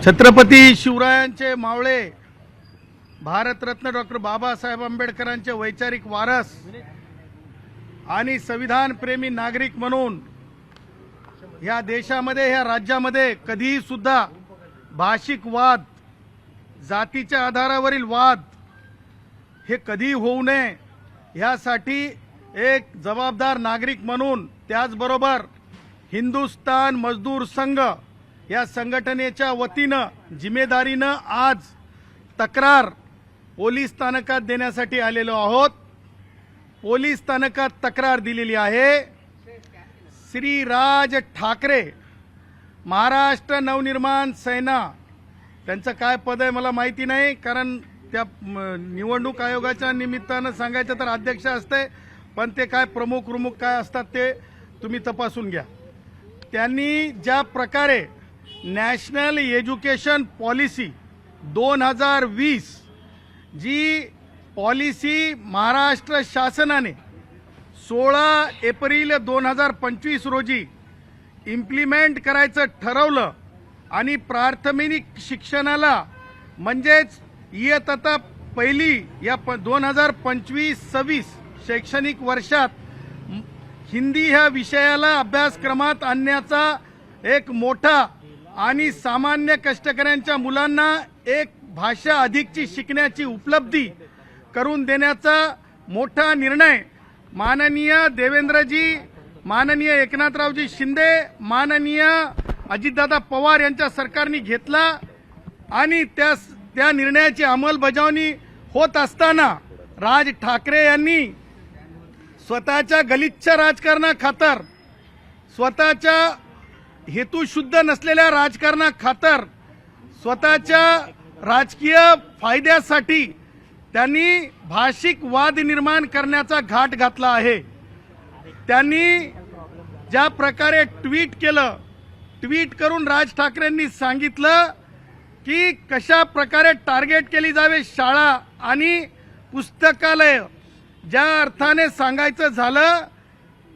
छत्रपती शिवरायांचे मावळे भारतरत्न डॉक्टर बाबासाहेब आंबेडकरांचे वैचारिक वारस आणि संविधान प्रेमी नागरिक म्हणून या देशामध्ये या राज्यामध्ये कधीही सुद्धा भाषिक वाद, जातीच्या आधारावरील वाद हे कधी होऊ नये यासाठी एक जबाबदार नागरिक म्हणून, त्याचबरोबर हिंदुस्तान मजदूर संघ या संघटनेच्या वतीनं जिम्मेदारीनं आज तक्रार पोलीस स्थानकात देण्यासाठी आलेलो आहोत। पोलीस स्थानकात तक्रार दिलेली आहे। श्री राज ठाकरे, महाराष्ट्र नवनिर्माण सेना, त्यांचं काय पद आहे मला माहिती नाही, कारण त्या निवडणूक आयोगाच्या निमित्तानं सांगायचं तर अध्यक्ष असते, पण ते काय प्रमुख काय असतात ते तुम्ही तपासून घ्या। त्यांनी ज्या प्रकारे नॅशनल एज्युकेशन पॉलिसी 2020 जी पॉलिसी महाराष्ट्र शासनाने 16 एप्रिल 2025 रोजी इम्प्लिमेंट करायचं ठरवलं आणि प्राथमिक शिक्षणाला म्हणजेच इयत्ता पहिली या 2025-26 शैक्षणिक वर्षात हिंदी ह्या विषयाला अभ्यासक्रमात आणण्याचा एक मोठा आणि सामान्य कष्टकऱ्यांच्या मुलांना एक भाषा अधिकची शिकण्याची उपलब्धी करून देण्याचा मोठा निर्णय माननीय देवेंद्रजी, माननीय एकनाथरावजी शिंदे, माननीय अजितदादा पवार यांच्या सरकारने घेतला आणि त्या निर्णयाची अंमलबजावणी होत असताना राज ठाकरे यांनी स्वतःच्या गलिच्छ राजकारणाखातर, स्वतःच्या हेतुशुद्ध नसलेल्या राजकारणाखातर, स्वतःच्या राजकीय फायद्यासाठी त्यांनी भाषिक वाद निर्माण करण्याचा घाट घातला आहे। त्यांनी ज्या प्रकारे ट्विट केलं, ट्विट करून राज ठाकरेंनी सांगितलं की कशा प्रकारे टार्गेट केली जावे शाळा आणि पुस्तकालय। ज्या अर्थाने सांगायचं झालं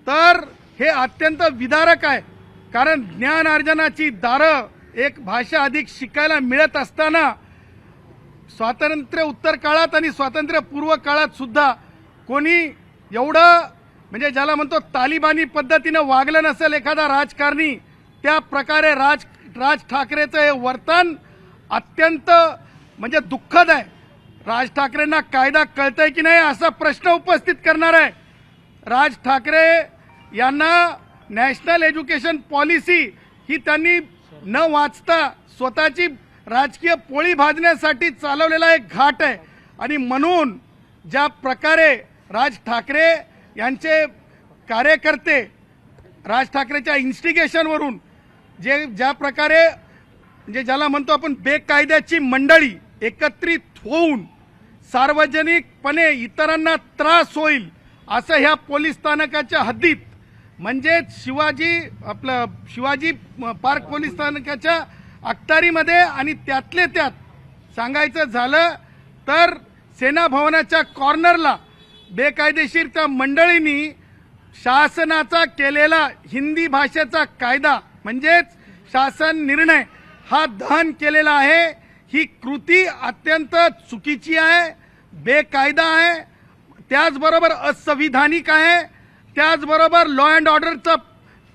तर हे अत्यंत विदारक आहे, कारण ज्ञानार्जनाची दारं एक भाषा अधिक शिकायला मिळत असताना स्वातंत्र्य उत्तर काळात आणि स्वातंत्र्य पूर्व काळात सुद्धा कोणी एवढं म्हणजे ज्याला म्हणतो तालिबानी पद्धतीनं वागलं नसेल एखादा राजकारणी, त्या प्रकारे राज ठाकरेचं हे वर्तन अत्यंत म्हणजे दुःखद आहे। राज ठाकरेंना कायदा कळतंय की नाही असा प्रश्न उपस्थित करणार आहे। राज ठाकरे यांना नॅशनल एज्युकेशन पॉलिसी ही त्यांनी न वाचता स्वतःची राजकीय पोळी भाजण्यासाठी चालवलेला एक घाट आहे आणि म्हणून ज्या प्रकारे राज ठाकरे यांचे कार्यकर्ते राज ठाकरेच्या इन्स्टिगेशनवरून ज्या प्रकारे म्हणजे ज्याला म्हणतो आपण बेकायद्याची मंडळी एकत्रित होऊन सार्वजनिकपणे इतरांना त्रास होईल असं ह्या पोलीस स्थानकाच्या हद्दीत म्हणजे शिवाजी पार्क पोलीस स्थानकाच्या अखत्यारीमध्ये आणि त्यातले त्यात सांगायचं झालं तर सेना भवनाच्या कॉर्नरला बेकायदेशीर त्या मंडळींनी शासनाचा केलेला हिंदी भाषेचा कायदा म्हणजेच शासन निर्णय हा दहन केलेला आहे। ही कृती अत्यंत चुकीची आहे, बेकायदा आहे, त्याचबरोबर असंविधानिक आहे, त्याचबरोबर लॉ अँड ऑर्डरचा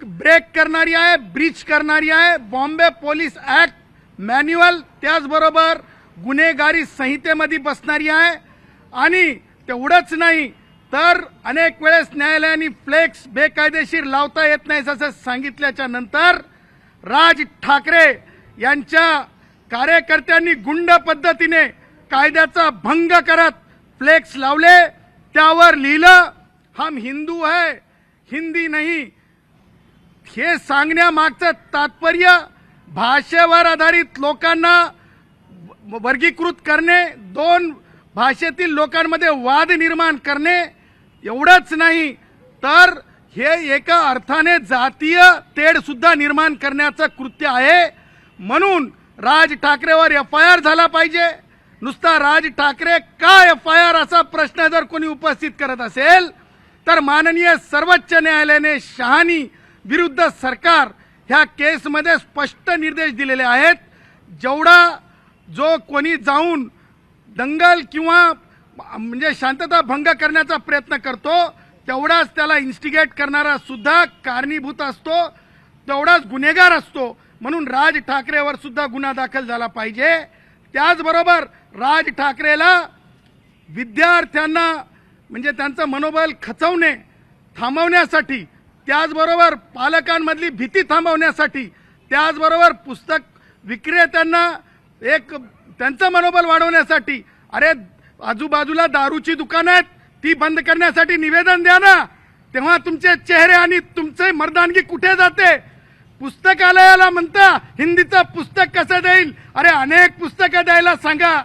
ब्रेक करणारी आहे, ब्रीच करणारी आहे। बॉम्बे पोलीस ऍक्ट मॅन्युअल त्याचबरोबर गुन्हेगारी संहितेमध्ये बसणारी आहे आणि तेवढंच नाही तर अनेक वेळेस न्यायालयाने फ्लेक्स बेकायदेशीर लावता येत नाही असं सांगितल्याच्या नंतर राज ठाकरे यांच्या कार्यकर्त्यांनी गुंड पद्धतीने कायद्याचा भंग करत फ्लेक्स लावले, त्यावर लिहिलं हम हिंदू है हिंदी नहीं। हे सांगण्यामागचं तात्पर्य भाषेवर आधारित लोकांना वर्गीकृत करणे, दोन भाषेतील लोकांमध्ये वाद निर्माण करणे एवढंच नाही तर हे एका अर्थाने जातीय तेढ सुद्धा निर्माण करण्याचं कृत्य आहे। म्हणून राज ठाकरेवर FIR झाला पाहिजे। नुसता राज ठाकरे का FIR असा प्रश्न जर कोणी उपस्थित करत असेल तर माननीय सर्वोच्च न्यायालयाने शहानी विरुद्ध सरकार ह्या केसमध्ये स्पष्ट निर्देश दिलेले आहेत। जेवढा जो कोणी जाऊन दंगल किंवा म्हणजे शांतता भंग करण्याचा प्रयत्न करतो तेवढाच त्याला इन्स्टिगेट करणारा सुद्धा कारणीभूत असतो, तेवढाच गुन्हेगार असतो. म्हणून राज ठाकरेवर सुद्धा गुन्हा दाखल झाला पाहिजे. त्याचबरोबर राज ठाकरेला विद्यार्थ्यांना म्हणजे त्यांचं मनोबल खचवणे थांबवण्यासाठी, त्याचबरोबर पालकांमधली भीती थांबवण्यासाठी, त्याचबरोबर पुस्तक विक्रेत्यांना एक त्यांचं मनोबल वाढवण्यासाठी, अरे आजूबाजूला दारूची दुकानं आहेत ती बंद करण्यासाठी निवेदन द्या ना. तेव्हा तुमचे चेहरे आणि तुमचे मर्दानगी कुठे जाते? पुस्तकालयाला म्हणता हिंदीचं पुस्तक कसं देईल? अरे अनेक पुस्तकं द्यायला सांगा.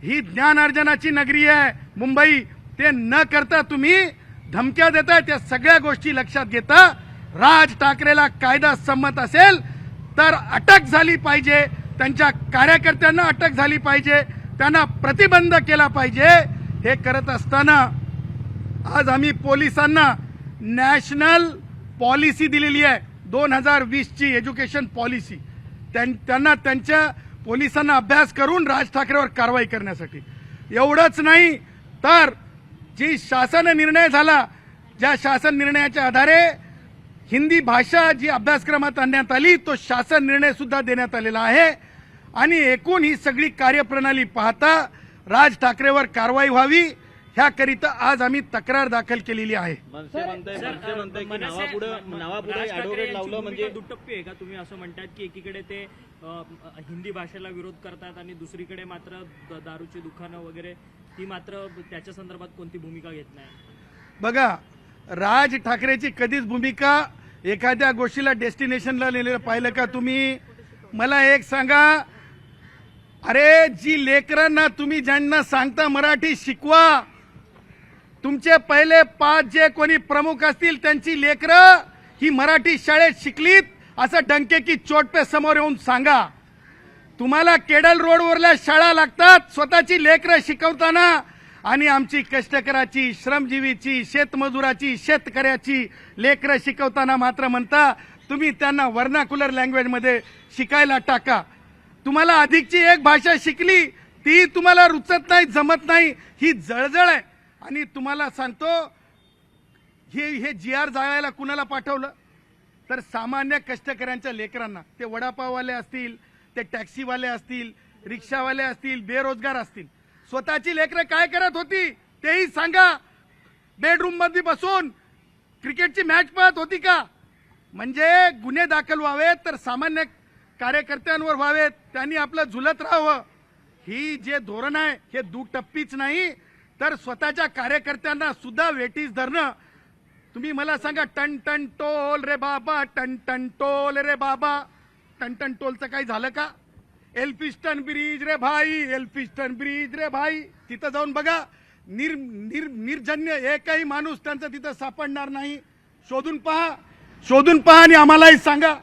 ही ज्ञानार्जनाची नगरी आहे मुंबई. ते न करता तुम्ही धमक्या देताय. त्या सगळ्या गोष्टी लक्षात घेता राज ठाकरेला कायदा संमत असेल तर अटक झाली पाहिजे, त्यांच्या कार्यकर्त्यांना अटक झाली पाहिजे, त्यांना प्रतिबंध केला पाहिजे. हे करत असताना आज आम्ही पोलिसांना नॅशनल पॉलिसी दिलेली आहे 2020 ची एज्युकेशन पॉलिसी. त्यांना त्यांच्या पोलिसांना अभ्यास करून राज ठाकरेवर कारवाई करण्यासाठी. एवढंच नाही तर जी शासन निर्णय झाला, ज्या शासन निर्णयाच्या आधारे हिंदी भाषा जी अभ्यासक्रमात आणण्यात आली तो शासन निर्णय सुद्धा देण्यात आलेला आहे. आणि एकूण ही सगळी कार्यप्रणाली पाहता राज ठाकरेवर कारवाई व्हावी ह्याकरिता आज आम्ही तक्रार दाखल केलेली आहे. म्हणजे दुटप्पी आहे का तुम्ही असं म्हणतात की एकीकडे ते हिंदी भाषेला विरोध करतात आणि दुसरीकडे मात्र दारूची दुकानं वगैरे ती मात्र त्याच्या संदर्भात कोणती भूमिका घेत नाही? बघा, राज ठाकरेची कधीच भूमिका एखाद्या गोष्टीला डेस्टिनेशनला नेलेलं पाहिलं का तुम्ही? मला एक सांगा, अरे जी लेकरांना तुम्ही ज्यांना सांगता मराठी शिकवा, तुमचे पहिले 5 जे कोणी प्रमुख असतील त्यांची लेकरं ही मराठी शाळेत शिकलीत असं डंके की चोट पे समोर येऊन सांगा. तुम्हाला केडल रोडवरल्या शाळा लागतात स्वतःची लेकरं शिकवताना, आणि आमची कष्टकराची, श्रमजीवीची, शेतमजुराची, शेतकऱ्याची लेकरं शिकवताना मात्र म्हणता तुम्ही त्यांना वर्नाक्युलर लँग्वेजमध्ये शिकायला टाका. तुम्हाला अधिकची एक भाषा शिकली ती तुम्हाला रुचत नाही, जमत नाही, ही जळजळ आहे. आणि तुम्हाला सांगतो हे GR जाळायला कुणाला पाठवलं तर सामान्य कष्टकऱ्यांच्या लेकरांना. ते वडापाववाले असतील, ते टॅक्सीवाले असतील, रिक्षावाले असतील, बेरोजगार असतील. स्वतःची लेकरं काय करत होती तेही सांगा. बेडरूम मध्ये बसून क्रिकेटची मॅच पाहत होती का? म्हणजे गुन्हे दाखल व्हावेत तर सामान्य कार्यकर्त्यांवर व्हावेत, त्यांनी आपलं झुलत राहावं. ही जे धोरण आहे हे दुटप्पीच नाही तर स्वतःच्या कार्यकर्त्यांना सुद्धा वेटीस धरणं. तुम्ही मला सांगा, टन टन टोल रे बाबा, टन टन टोल रे बाबा, टन टन टोलचं काही झालं का? एल्फिस्टन ब्रिज रे भाई, एल्फिस्टन ब्रिज रे भाई, तिथं जाऊन बघा. निर्जन्य एकही माणूस त्यांचा तिथं सापडणार नाही. शोधून पहा आणि आम्हालाही सांगा.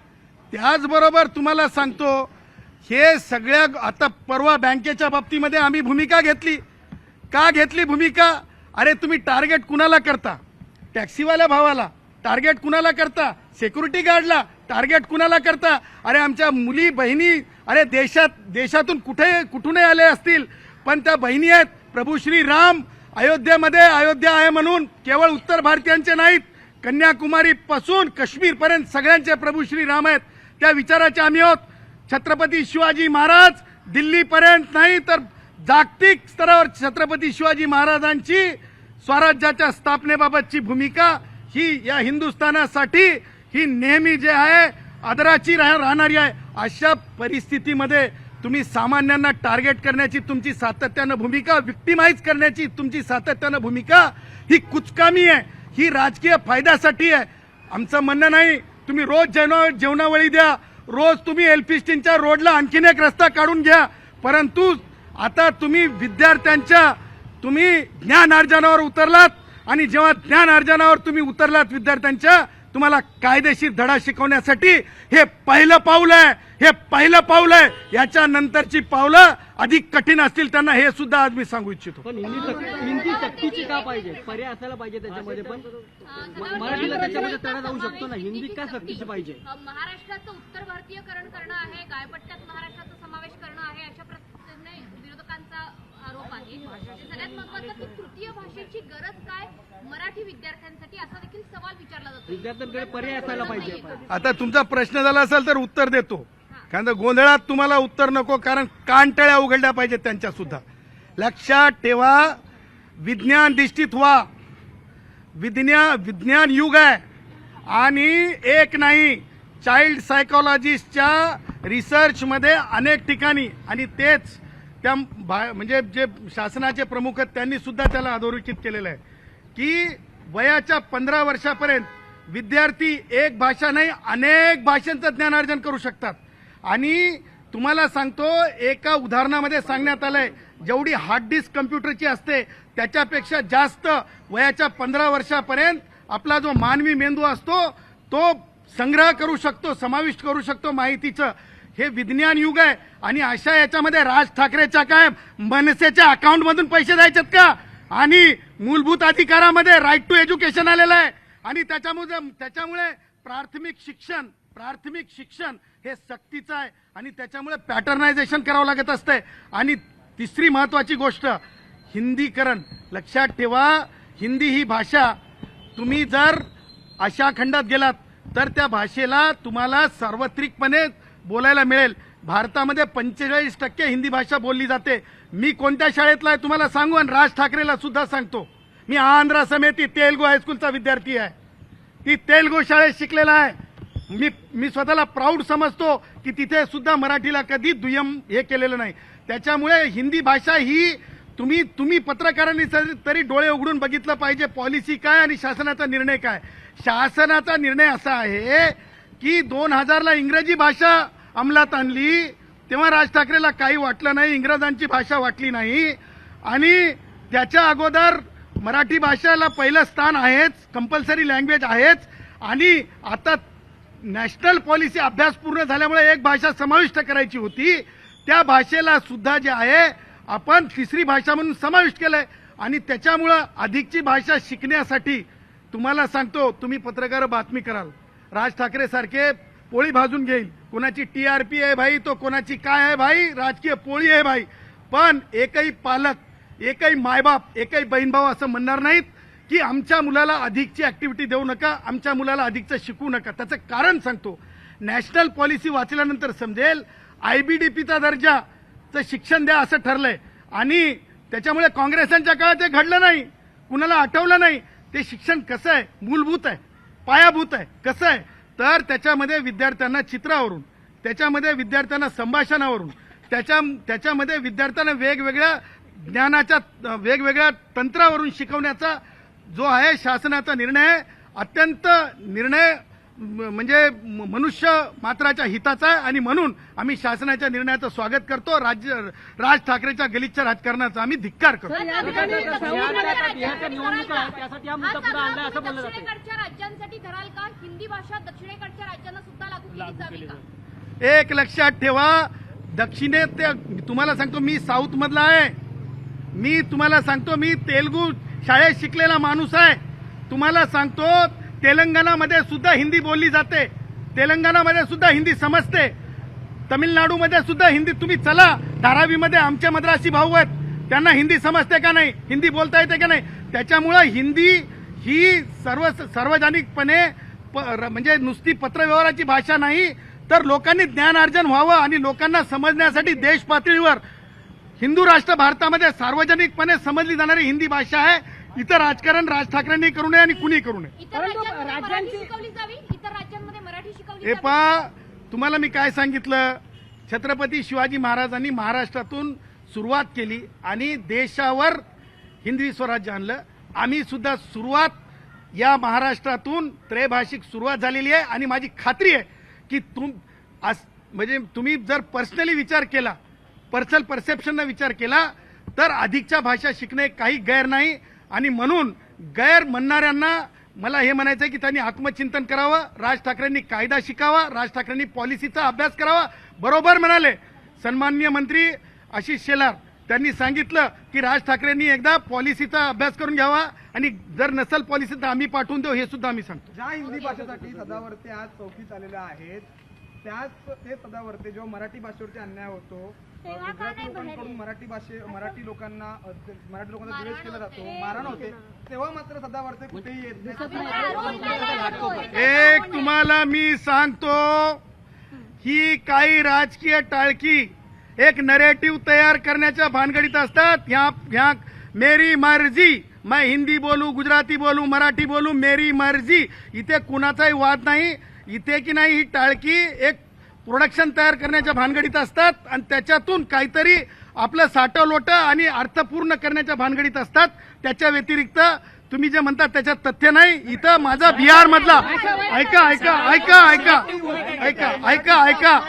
त्याचबरोबर तुम्हाला सांगतो, हे सगळ्या आता परवा बँकेच्या बाबतीमध्ये आम्ही भूमिका घेतली. का घेतली भूमिका? अरे तुम्ही टार्गेट कुणाला करता? टॅक्सीवाल्या भावाला. टार्गेट कुणाला करता? सिक्युरिटी गार्डला. टार्गेट कुणाला करता? अरे आमच्या मुली बहिणी, अरे देशातून कुठूनही आले असतील पण त्या बहिणी आहेत. प्रभू श्री राम अयोध्येमध्ये अयोध्या आहे म्हणून केवळ उत्तर भारतीयांचे नाहीत, कन्याकुमारी पासून काश्मीर पर्यंत सगळ्यांचे प्रभू श्री राम आहेत. त्या विचाराचे आम्ही आहोत. छत्रपती शिवाजी महाराज दिल्लीपर्यंत नाही तर जागतिक स्तरावर छत्रपती शिवाजी महाराजांची स्वराज्याच्या स्थापनेबाबतची भूमिका ही या हिंदुस्थानासाठी ही नेहमी जे आहे आदराची राहणारी आहे. अशा परिस्थितीमध्ये तुम्ही सामान्यांना टार्गेट करण्याची तुमची सातत्यानं भूमिका, विक्टिमाइज करण्याची तुमची सातत्यानं भूमिका ही कुचकामी आहे, ही राजकीय फायद्यासाठी आहे. आमचं म्हणणं नाही तुम्ही रोज जेवणावळी द्या, रोज तुम्ही एल्फिस्टनच्या रोडला आणखीन एक रस्ता काढून घ्या, परंतु आता तुम्ही विद्यार्थ्यांच्या ज्ञान अर्जनावर उतरलात आणि जेव्हा ज्ञान अर्जनावर तुम्ही उतरलात विद्यार्थ्यांच्या, तुम्हाला कायदेशीर धडा शिकवण्यासाठी हे पहिलं पाऊल आहे, हे पहिलं पाऊल आहे. याच्या नंतरची पावलं अधिक कठीण असतील त्यांना हे सुद्धा आज मी सांगू इच्छितो. पण हिंदी सक्तीची का पाहिजे? पर्याय असायला पाहिजे त्याच्यामध्ये, पण मराठीला त्याच्यामध्ये तडा जाऊ शकतो ना. हिंदी का सक्तीची पाहिजे? महाराष्ट्राचं उत्तर भारतीयकरण करणं आहे, गायपट्ट्यात महाराष्ट्राचा समावेश करणं आहे, अशा पद्धतीने विरोधकांचा आरोप आहे. सगळ्यात महत्त्वाचं की तृतीय भाषेची गरज काय मराठी विद्यार्थ्यांसाठी असा देखील सवाल विचारला जातो. विद्यार्थ्यांकडे पर्याय असायला पाहिजे. आता तुमचा प्रश्न झाला असेल तर उत्तर देतो, कारण गोंधळात तुम्हाला उत्तर नको, कारण कानटळ्या उघडल्या पाहिजेत त्यांच्या सुद्धा. लक्षात ठेवा, विज्ञान दिष्टित व्हा. विज्ञान युग आहे आणि एक नाही, चाइल्ड सायकोलॉजिस्टच्या रिसर्चमध्ये अनेक ठिकाणी आणि तेच त्या म्हणजे जे शासनाचे प्रमुख आहेत त्यांनी सुद्धा त्याला अधोरेखित केलेलं आहे की वयाच्या 15 वर्षापर्यंत विद्यार्थी एक भाषा नाही अनेक भाषांचं ज्ञानार्जन करू शकतात. आणि तुम्हाला सांगतो, एका उदाहरणामध्ये सांगण्यात आलंय, जेवढी हार्ड डिस्क कम्प्युटरची असते त्याच्यापेक्षा जास्त वयाच्या 15 वर्षापर्यंत आपला जो मानवी मेंदू असतो तो संग्रह करू शकतो, समाविष्ट करू शकतो माहितीचं. हे विज्ञान युग आहे. आणि अशा याच्यामध्ये राज ठाकरेच्या काय मनसेच्या अकाउंटमधून पैसे द्यायचेत का? आणि मूलभूत अधिकारामध्ये राईट टू एज्युकेशन आलेलं आहे. आणि त्याच्यामुळे प्राथमिक शिक्षण हे सक्तीचं आहे आणि त्याच्यामुळे पॅटर्नायझेशन करावं लागत असतंय. आणि तिसरी महत्वाची गोष्ट, हिंदीकरण. लक्षात ठेवा, हिंदी ही भाषा तुम्ही जर अशा खंडात गेलात तर त्या भाषेला तुम्हाला सार्वत्रिकपणे बोलायला मिळेल. भारतामध्ये 45% हिंदी भाषा बोलली जाते. मी कोणत्या शाळेतला आहे तुम्हाला सांगू आणि राज ठाकरेला सुद्धा सांगतो. मी आंध्र समेती तेलगू हायस्कूलचा विद्यार्थी आहे. ती तेलगू शाळेत शिकलेला आहे. मी स्वतःला प्राऊड समजतो की तिथे सुद्धा मराठीला कधी दुय्यम हे केलेलं नाही. त्याच्यामुळे हिंदी भाषा ही तुम्ही पत्रकारांनी तरी डोळे उघडून बघितलं पाहिजे. पॉलिसी काय आणि शासनाचा निर्णय काय. शासनाचा निर्णय असा आहे की 2000ला इंग्रजी भाषा अंमलात आणली तेव्हा राज ठाकरेला काही वाटलं नाही, इंग्रजांची भाषा वाटली नाही. आणि त्याच्या अगोदर मराठी भाषेला पहिलं स्थान आहेच, कंपल्सरी लँग्वेज आहेच. आणि आता नॅशनल पॉलिसी अभ्यास पूर्ण झाल्यामुळे एक भाषा समाविष्ट करायची होती, त्या भाषेला सुद्धा जे आहे आपण तिसरी भाषा म्हणून समाविष्ट केलंय. आणि त्याच्यामुळं अधिकची भाषा शिकण्यासाठी तुम्हाला सांगतो, तुम्ही पत्रकार बातमी कराल, राज ठाकरे सारखे पोळी भाजून घेईल. कोणाची TRP आहे भाई, तो कोणाची काय आहे भाई, राजकीय पोळी आहे भाई. पण एकही पालक, एकही मायबाप, एकही बहीण भाऊ असं म्हणणार नाहीत की आमच्या मुलाला अधिकची ऍक्टिव्हिटी देऊ नका, आमच्या मुलाला अधिकचं शिकवू नका. त्याचं कारण सांगतो, नॅशनल पॉलिसी वाचल्यानंतर समजेल. IBDPचा दर्जाचं शिक्षण द्या असं ठरलंय आणि त्याच्यामुळे काँग्रेसांच्या काळात ते घडलं नाही, कुणाला आठवलं नाही. ते शिक्षण कसं आहे, मूलभूत आहे, पायाभूत आहे. कसं आहे तर त्याच्यामध्ये विद्यार्थ्यांना चित्रावरून, त्याच्यामध्ये विद्यार्थ्यांना संभाषणावरून, त्याच्यामध्ये विद्यार्थ्यांना वेगवेगळ्या ज्ञानाच्या वेगवेगळ्या तंत्रावरून शिकवण्याचा जो आहे शासनाचा निर्णय, अत्यंत निर्णय म्हणजे मनुष्य मात्राच्या हिताचा आहे. आणि म्हणून आम्ही शासनाच्या निर्णयाचं स्वागत करतो. राज ठाकरेच्या गलिच्छ राजकारणाचा आम्ही धिक्कार करतो. दक्षिणेकडच्या राज्यांसाठी धराल का? हिंदी भाषा दक्षिणेकडच्या राज्यांना सुद्धा लागू केली जावी का? एक लक्षात ठेवा, दक्षिणेत तुम्हाला सांगतो, मी साऊथ मधला आहे. मी तुम्हाला सांगतो, मी तेलगू शाळेत शिकलेला माणूस आहे. तुम्हाला सांगतो, तेलंगणामध्ये सुद्धा हिंदी बोलली जाते, तेलंगणामध्ये सुद्धा हिंदी समजते, तमिळनाडूमध्ये सुद्धा हिंदी. तुम्ही चला, धारावीमध्ये आमचे मद्रासी भाऊ आहेत, त्यांना हिंदी समजते का नाही, हिंदी बोलता येते का नाही. त्याच्यामुळं हिंदी ही सार्वजनिकपणे म्हणजे नुसती पत्रव्यवहाराची भाषा नाही, तर लोकांनी ज्ञानार्जन व्हावं आणि लोकांना समजण्यासाठी देश पातळीवर हिंदू राष्ट्र भारतामध्ये सार्वजनिकपणे समजली जाणारी हिंदी भाषा आहे. इतर राजकारण राज ठाकरेंनी करू नये आणि कुणी करू नये. इतर राज्यांमध्ये मराठी शिकवली जावी, इतर राज्यांमध्ये मराठी शिकवली हे जावी. पहा, तुम्हाला मी काय सांगितलं, छत्रपती शिवाजी महाराजांनी महाराष्ट्रातून सुरुवात केली आणि देशावर हिंदवी स्वराज्य आणलं. आम्ही सुद्धा सुरुवात या महाराष्ट्रातून त्रैभाषिक सुरुवात झालेली आहे. आणि माझी खात्री आहे की म्हणजे तुम्ही जर पर्सनली विचार केला, पर्सनल परसेप्शनने विचार केला तर अधिकच्या भाषा शिकणे काही गैर नाही. आणि म्हणून गैर म्हणणाऱ्यांना मला हे म्हणायचं आहे की त्यांनी आत्मचिंतन करावं, राज ठाकरेंनी कायदा शिकावा, राज ठाकरेंनी पॉलिसीचा अभ्यास करावा. बरोबर म्हणाले सन्माननीय मंत्री आशिष शेलार, त्यांनी सांगितलं की राज ठाकरेंनी एकदा पॉलिसीचा अभ्यास करून घ्यावा आणि जर नसल पॉलिसी तर आम्ही पाठवून देऊ, हे सुद्धा आम्ही सांगतो. ज्या हिंदी भाषेसाठी सदावर्ते आज चौकीत आलेल्या आहेत त्याच ते सदावर्ते जेव्हा मराठी भाषेवरती अन्याय होतो, गुजराती लोकांकडून मराठी लोकांना द्वेष केला जातो, मारहाण होते, तेव्हा मात्र सदावर्ते कुठेही येत नाही. एक तुम्हाला मी सांगतो, ही काही राजकीय टाळकी एक नरेटिव्ह तयार करण्याच्या भानगडीत असतात. ह्या मेरी मर्जी, मैं हिंदी बोलू, गुजराती बोलू, मराठी बोलू, मेरी मर्जी, इथे कुणाचाही वाद नाही. इथे की नाही ही टाळकी एक प्रोडक्शन तयार करण्याच्या भानगडीत असतात आणि त्याच्यातून काहीतरी आपलं साठं लोटं आणि अर्थपूर्ण करण्याच्या भानगडीत असतात. त्याच्या व्यतिरिक्त तुम्ही जे म्हणतात त्याच्यात तथ्य नाही. इथं माझा बिहार मधला ऐका ऐका ऐका ऐका ऐका ऐका ऐका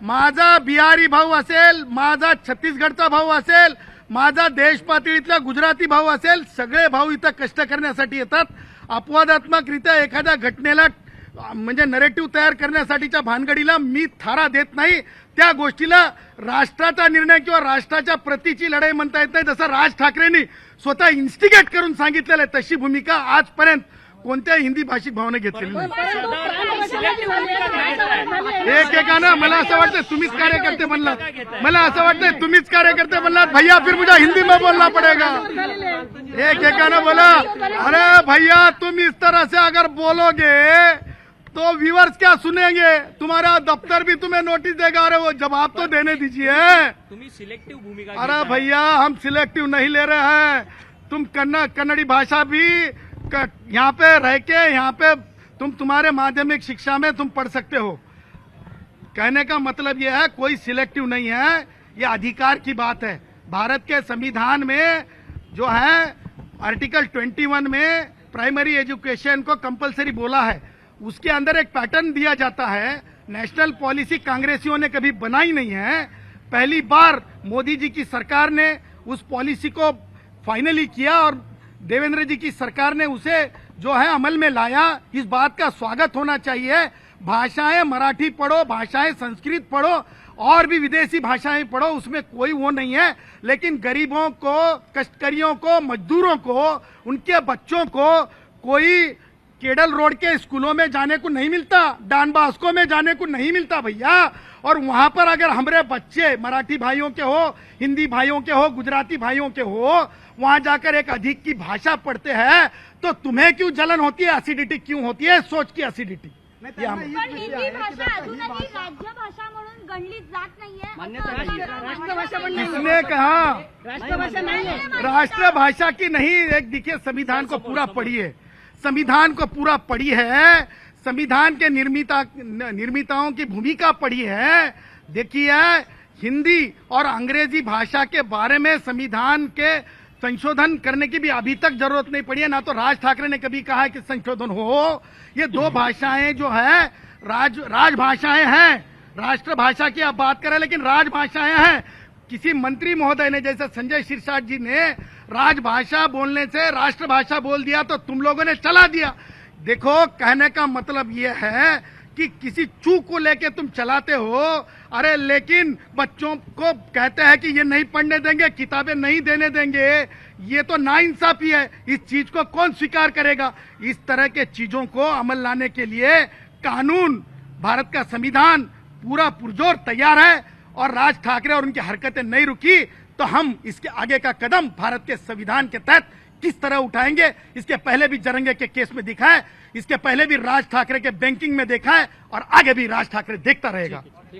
माझा बिहारी भाऊ असेल, माझा छत्तीसगडचा भाऊ असेल, माझा देश पातळीतला गुजराती भाऊ असेल, सगळे भाऊ इथं कष्ट करण्यासाठी येतात. अपवादात्मकरित्या एखाद्या घटनेला म्हणजे नरेटिव्ह तयार करण्यासाठीच्या भानगडीला मी थारा देत नाही. त्या गोष्टीला राष्ट्राचा निर्णय किंवा राष्ट्राच्या प्रतीची लढाई म्हणता येत नाही. जसं राज ठाकरेंनी स्वतः इन्स्टिगेट करून सांगितलेलं आहे तशी भूमिका आजपर्यंत कोणत्या हिंदी भाषिक भावाने घेतलेली नाही. एकेकानं मला असं वाटतं तुम्हीच कार्यकर्ते बनलात, मला असं वाटतं तुम्हीच कार्यकर्ते बनलात. भैया फिर मुझे हिंदी में बोलना पड़ेगा. एकेकानं बोला अरे भैया तुम इस तरह से अगर बोलोगे तो व्यूअर्स क्या सुनेंगे, तुम्हारा दफ्तर भी तुम्हें नोटिस देगा. अरे वो जवाब तो देने दीजिए. तुम्ही सिलेक्टिव्ह भूमिका अरे भैया हम सिलेक्टिव नहीं ले रहे हैं. तुम कन्नड़ी भाषा भी यहाँ पे रह के यहाँ पे तुम्हारे माध्यमिक शिक्षा में तुम पढ़ सकते हो. कहने का मतलब यह है कोई सिलेक्टिव नहीं है, ये अधिकार की बात है. भारत के संविधान में जो है आर्टिकल 21 में प्राइमरी एजुकेशन को कंपलसरी बोला है. उसके अंदर एक पैटर्न दिया जाता है. नेशनल पॉलिसी कांग्रेसियों ने कभी बनाई नहीं है. पहली बार मोदी जी की सरकार ने उस पॉलिसी को फाइनली किया और देवेंद्र जी की सरकार ने उसे जो है अमल में लाया. इस बात का स्वागत होना चाहिए. भाषाएं मराठी पढ़ो, भाषाएं संस्कृत पढ़ो और भी विदेशी भाषाएं पढ़ो, उसमें कोई वो नहीं है. लेकिन गरीबों को, कष्टकरियों को, मजदूरों को, उनके बच्चों को कोई केडल रोड के स्कूलों में जाने को नहीं मिलता, डॉन बॉस्को में जाने को नहीं मिलता भैया. और वहां पर अगर हमारे बच्चे मराठी भाइयों के हो, हिंदी भाइयों के हो, गुजराती भाइयों के हो, वहां जाकर एक अधिक की भाषा पढ़ते हैं तो तुम्हें क्यों जलन होती है, एसिडिटी क्यों होती है, सोच की एसिडिटी. नाही, त्यांना हीच पण विषय हिंदी आहे की भाषा जर ही अजूनही भाषा राज्यभाषा म्हणून गणली जात नाहीये. मान्यता नाहीये. राष्ट्रभाषा पण किसने कहा राष्ट्रभाषा नाही आहे. राष्ट्रभाषा की नहीं. एक देखिए संविधान को पूरा पढ़िए, संविधान को पूरा पढ़ी है, संविधान के निर्मिताओं की भूमिका पढ़ी है. देखिए हिंदी और अंग्रेजी भाषा के बारे में संविधान के संशोधन करने की भी अभी तक जरूरत नहीं पड़ी है. ना तो राज ठाकरे ने कभी कहा है कि संशोधन हो. ये दो भाषाएं जो है राजभाषाएं हैं. राष्ट्रभाषा की आप बात करें लेकिन राजभाषाएं हैं. किसी मंत्री महोदय ने जैसे संजय सिरसाट जी ने राजभाषा बोलने से राष्ट्रभाषा बोल दिया तो तुम लोगों ने चला दिया. देखो कहने का मतलब यह है कि किसी चूक को लेके तुम चलाते हो. अरे लेकिन बच्चों को कहते हैं कि ये नहीं पढ़ने देंगे, किताबें नहीं देने देंगे, ये तो नाइंसाफी है. इस चीज को कौन स्वीकार करेगा. इस तरह के चीजों को अमल लाने के लिए कानून, भारत का संविधान पूरा पुरजोर तैयार है. और राज ठाकरे और उनकी हरकतें नहीं रुकी तो हम इसके आगे का कदम भारत के संविधान के तहत किस तरह उठाएंगे. इसके पहले भी जरंगे के केस में दिखा है, इसके पहले भी राज ठाकरे के बैंकिंग में देखा है और आगे भी राज ठाकरे देखता रहेगा.